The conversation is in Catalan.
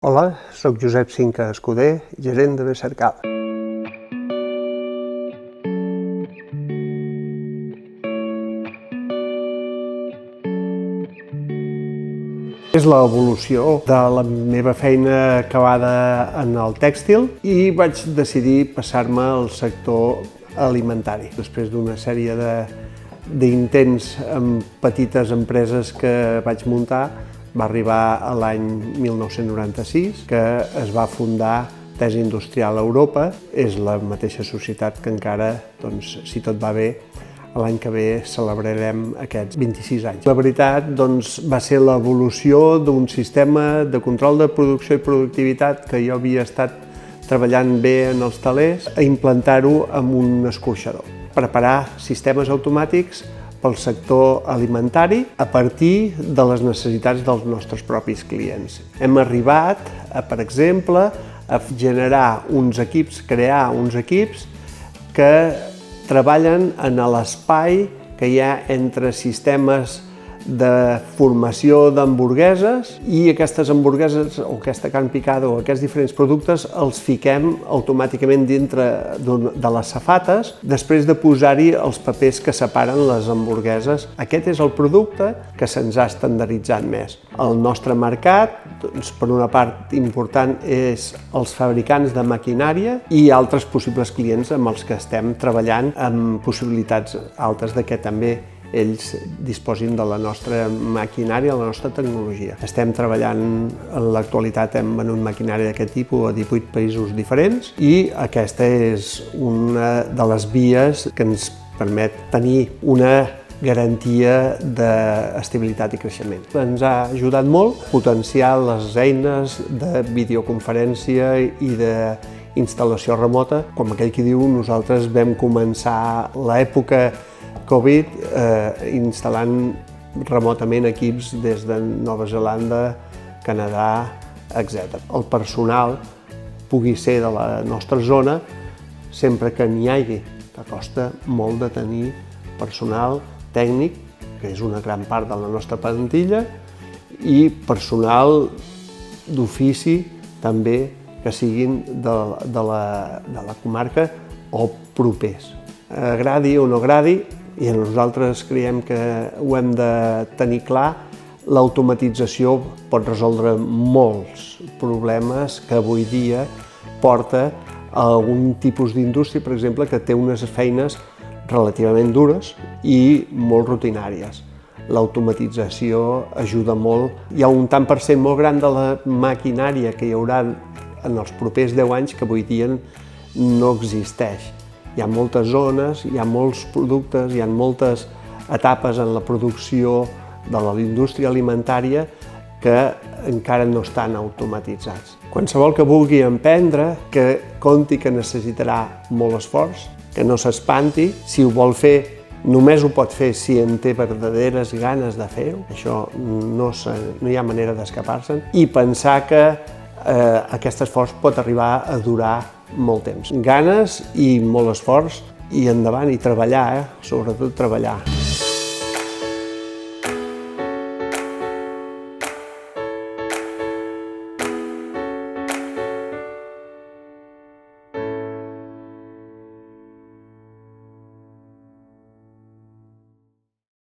Hola, soc Josep Cinca Escuder, gerent de Becercada. És l'evolució de la meva feina acabada en el tèxtil i vaig decidir passar-me al sector alimentari. Després d'una sèrie d'intents amb petites empreses que vaig muntar, va arribar a l'any 1996, que es va fundar Tes Industrial Europa. És la mateixa societat que encara, si tot va bé, l'any que ve celebrarem aquests 26 anys. La veritat, va ser l'evolució d'un sistema de control de producció i productivitat que jo havia estat treballant bé en els telers, a implantar-ho amb un escorxador. Preparar sistemes automàtics pel sector alimentari a partir de les necessitats dels nostres propis clients. Hem arribat, per exemple, a generar uns equips, crear uns equips que treballen en l'espai que hi ha entre sistemes de formació d'hamburgueses i aquestes hamburgueses o aquesta carn picada o aquests diferents productes els fiquem automàticament dintre de les safates després de posar-hi els papers que separen les hamburgueses. Aquest és el producte que se'ns ha estandarditzat més. El nostre mercat, per una part important, és els fabricants de maquinària i altres possibles clients amb els que estem treballant amb possibilitats altes de que també ells disposin de la nostra maquinària, la nostra tecnologia. Estem treballant, en l'actualitat hem venut maquinària d'aquest tipus a 18 països diferents i aquesta és una de les vies que ens permet tenir una garantia d'estabilitat i creixement. Ens ha ajudat molt potenciar les eines de videoconferència i d'instal·lació remota. Com aquell qui diu, nosaltres vam començar l'època Covid instal·lant remotament equips des de Nova Zelanda, Canadà, etc. El personal pugui ser de la nostra zona sempre que n'hi hagi, que costa molt de tenir personal tècnic, que és una gran part de la nostra plantilla, i personal d'ofici també que siguin de la comarca o propers. Agradi o no agradi, i nosaltres creiem que ho hem de tenir clar, l'automatització pot resoldre molts problemes que avui dia porta a algun tipus d'indústria, per exemple, que té unes feines relativament dures i molt rutinàries. L'automatització ajuda molt. Hi ha un tant per cent molt gran de la maquinària que hi haurà en els propers 10 anys que avui dia no existeix. Hi ha moltes zones, hi ha molts productes, hi ha moltes etapes en la producció de la indústria alimentària que encara no estan automatitzats. Qualsevol que vulgui emprendre, que compti que necessitarà molt esforç, que no s'espanti. Si ho vol fer, només ho pot fer si en té verdaderes ganes de fer-ho. Això no hi ha manera d'escapar-se'n. I pensar que aquest esforç pot arribar a durar molt temps. Ganes i molt esforç i endavant i treballar, sobretot treballar.